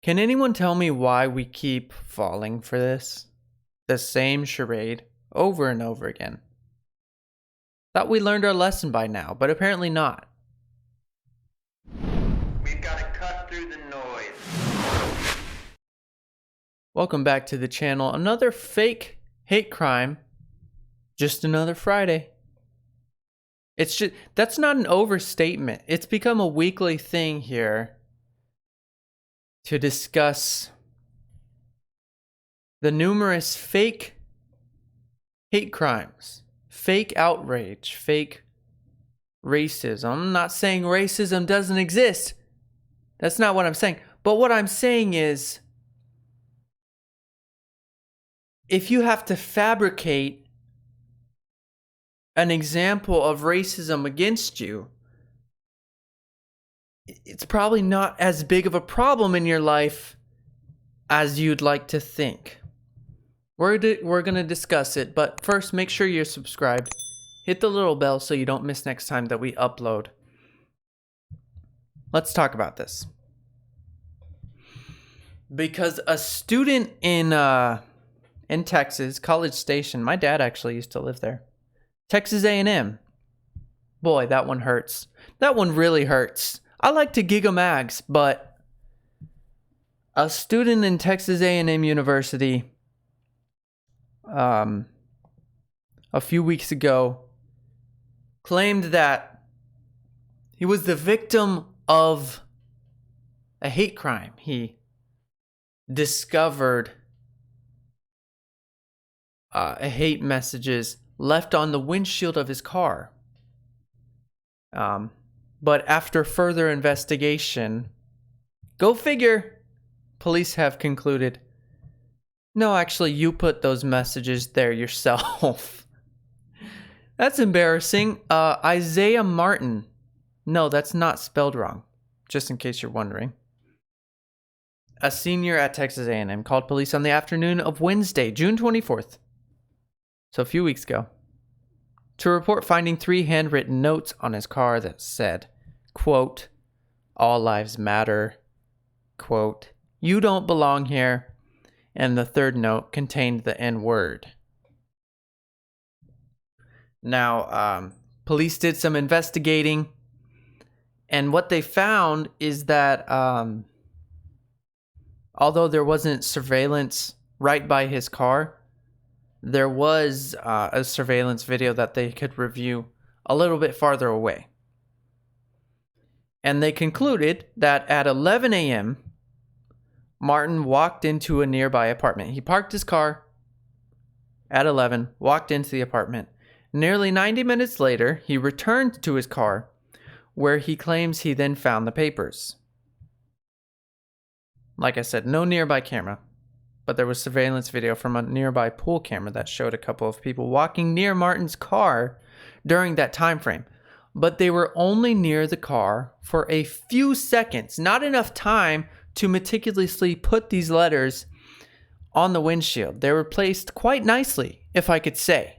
Can anyone tell me why we keep falling for this? The same charade over and over again. Thought we learned our lesson by now, but apparently not. We've got to cut through the noise. Welcome back to the channel. Another fake hate crime. Just another Friday. That's not an overstatement. It's become a weekly thing here to discuss the numerous fake hate crimes, fake outrage, fake racism. I'm not saying racism doesn't exist. That's not what I'm saying. But what I'm saying is, if you have to fabricate an example of racism against you, it's probably not as big of a problem in your life as you'd like to think. We're going to discuss it, but first make sure you're subscribed. Hit the little bell so you don't miss next time that we upload. Let's talk about this. Because a student in Texas, College Station, my dad actually used to live there. Texas A&M. Boy, that one hurts. That one really hurts. I like to gigamags, but a student in Texas A&M University a few weeks ago claimed that he was the victim of a hate crime. He discovered hate messages left on the windshield of his car. But after further investigation, go figure, police have concluded, no, actually, you put those messages there yourself. That's embarrassing. Isaih Martin. No, that's not spelled wrong, just in case you're wondering. A senior at Texas A&M called police on the afternoon of Wednesday, June 24th. So a few weeks ago, to report finding 3 handwritten notes on his car that said, quote, all lives matter, quote, you don't belong here, and the third note contained the N-word. Now, police did some investigating, and what they found is that although there wasn't surveillance right by his car, there was a surveillance video that they could review a little bit farther away. And they concluded that at 11 a.m., Martin walked into a nearby apartment. He parked his car at 11, walked into the apartment. Nearly 90 minutes later, he returned to his car, where he claims he then found the papers. Like I said, no nearby camera. But there was surveillance video from a nearby pool camera that showed a couple of people walking near Martin's car during that time frame. But they were only near the car for a few seconds, not enough time to meticulously put these letters on the windshield. They were placed quite nicely, if I could say.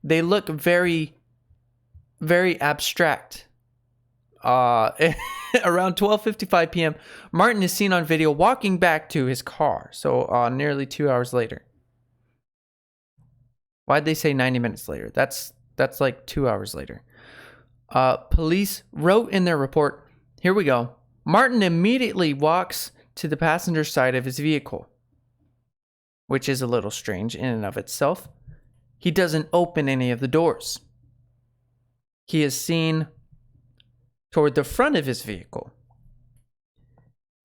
They look very, very abstract. Around 12:55 p.m., Martin is seen on video walking back to his car. So nearly 2 hours later. Why'd they say 90 minutes later? That's like 2 hours later. Police wrote in their report, here we go. Martin immediately walks to the passenger side of his vehicle, which is a little strange in and of itself. He doesn't open any of the doors. He is seen toward the front of his vehicle.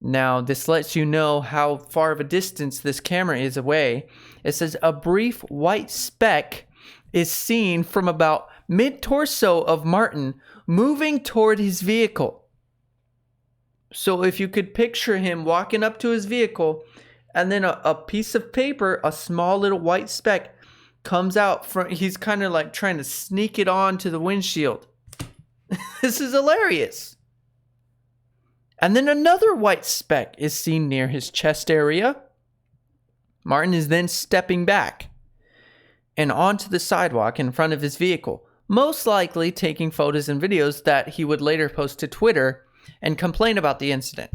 Now, this lets you know how far of a distance this camera is away. It says a brief white speck is seen from about mid-torso of Martin moving toward his vehicle. So if you could picture him walking up to his vehicle, and then a piece of paper, a small little white speck, comes out from, he's kind of like trying to sneak it onto the windshield. This is hilarious. And then another white speck is seen near his chest area. Martin is then stepping back and onto the sidewalk in front of his vehicle, most likely taking photos and videos that he would later post to Twitter and complain about the incident.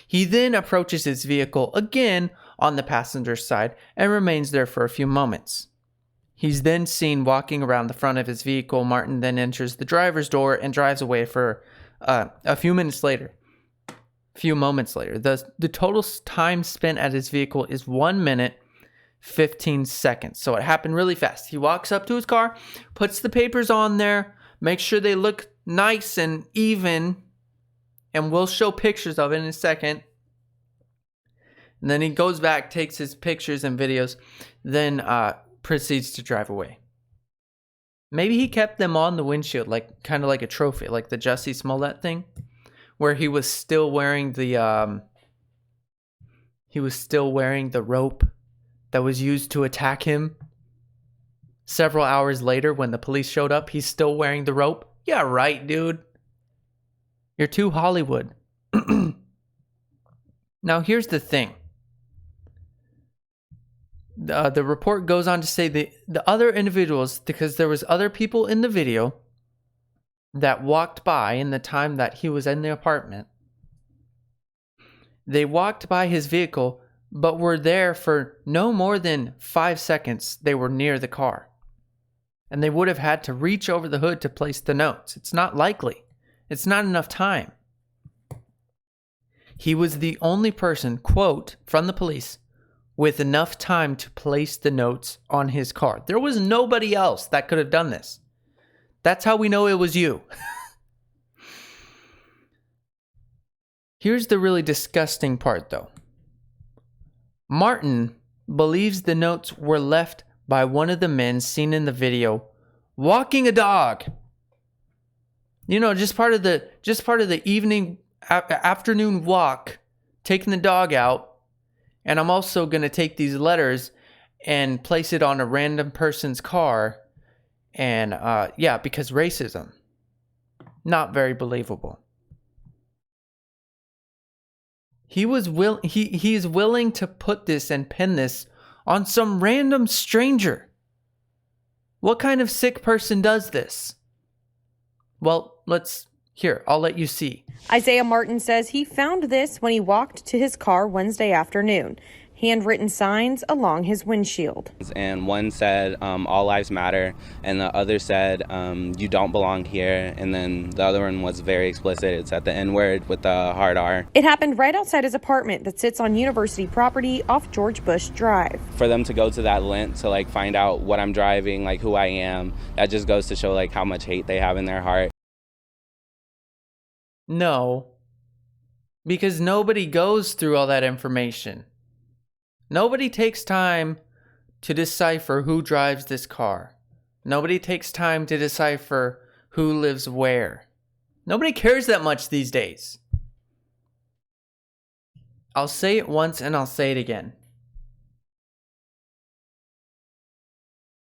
He then approaches his vehicle again on the passenger side and remains there for a few moments. He's then seen walking around the front of his vehicle. Martin then enters the driver's door and drives away for a few moments later. The total time spent at his vehicle is 1 minute, 15 seconds. So it happened really fast. He walks up to his car, puts the papers on there, makes sure they look nice and even, and we'll show pictures of it in a second. And then he goes back, takes his pictures and videos, then proceeds to drive away. Maybe he kept them on the windshield, like kind of like a trophy, like the Jussie Smollett thing, where he was still wearing the rope that was used to attack him. Several hours later, when the police showed up, he's still wearing the rope. Yeah, right, dude. You're too Hollywood. Now, here's the thing. The report goes on to say the other individuals, because there was other people in the video that walked by in the time that he was in the apartment. They walked by his vehicle, but were there for no more than 5 seconds. They were near the car. And they would have had to reach over the hood to place the notes. It's not likely. It's not enough time. He was the only person, quote, from the police, with enough time to place the notes on his car. There was nobody else that could have done this. That's how we know it was you. Here's the really disgusting part, though. Martin believes the notes were left by one of the men seen in the video walking a dog. You know, just part of the evening, afternoon walk, taking the dog out. And I'm also going to take these letters and place it on a random person's car. And because racism. Not very believable. He is willing to put this and pin this on some random stranger. What kind of sick person does this? Well, I'll let you see. Isaih Martin says he found this when he walked to his car Wednesday afternoon. Handwritten signs along his windshield. And one said, all lives matter, and the other said, you don't belong here, and then the other one was very explicit. It said the N-word with the hard R. It happened right outside his apartment that sits on university property off George Bush Drive. For them to go to that length to find out what I'm driving, who I am, that just goes to show how much hate they have in their heart. No, because nobody goes through all that information. Nobody takes time to decipher who drives this car. Nobody takes time to decipher who lives where. Nobody cares that much these days. I'll say it once and I'll say it again.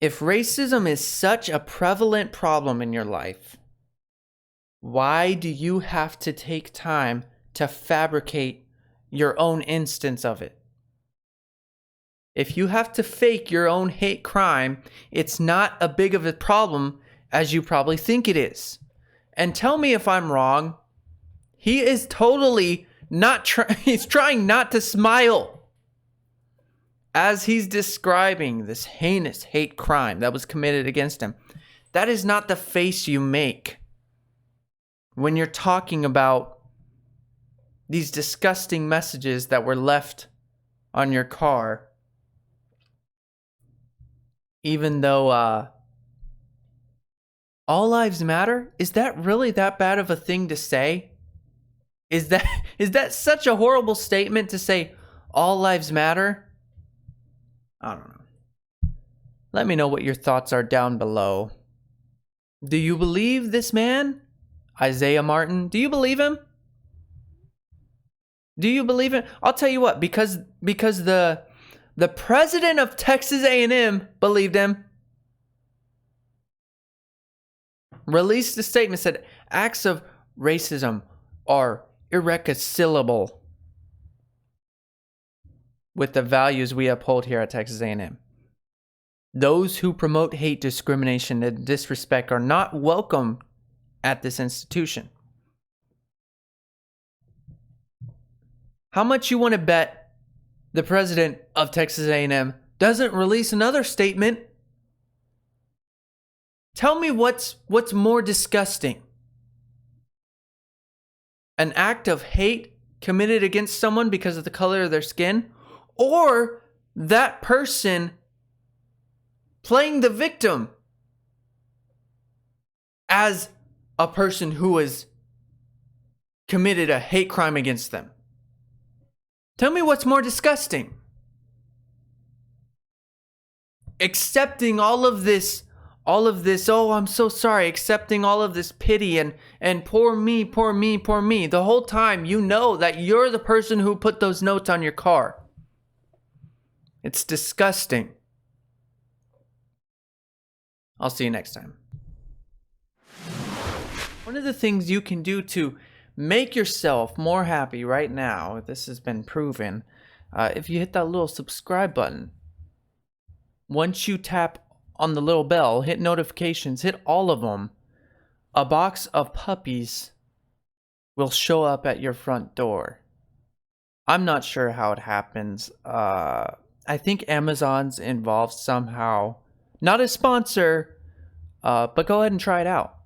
If racism is such a prevalent problem in your life, why do you have to take time to fabricate your own instance of it? If you have to fake your own hate crime, it's not a big of a problem as you probably think it is. And tell me if I'm wrong. He is totally he's trying not to smile as he's describing this heinous hate crime that was committed against him. That is not the face you make when you're talking about these disgusting messages that were left on your car. Even though all lives matter, is that really that bad of a thing to say? Is that such a horrible statement to say all lives matter? I don't know. Let me know what your thoughts are down below. Do you believe this man, Isaih Martin? Do you believe him? Do you believe it? I'll tell you what, because the president of Texas A&M believed him. Released a statement, said acts of racism are irreconcilable with the values we uphold here at Texas A&M. Those who promote hate, discrimination, and disrespect are not welcome at this institution. How much you want to bet the president of Texas A&M doesn't release another statement? Tell me what's more disgusting. An act of hate committed against someone because of the color of their skin, or that person playing the victim as a person who has committed a hate crime against them. Tell me what's more disgusting. Accepting all of this, oh, I'm so sorry, accepting all of this pity and poor me, poor me, poor me. The whole time you know that you're the person who put those notes on your car. It's disgusting. I'll see you next time. One of the things you can do to make yourself more happy right now, this has been proven, if you hit that little subscribe button. Once you tap on the little bell, hit notifications, hit all of them, a box of puppies will show up at your front door. I'm not sure how it happens. I think Amazon's involved somehow. Not a sponsor, but go ahead and try it out.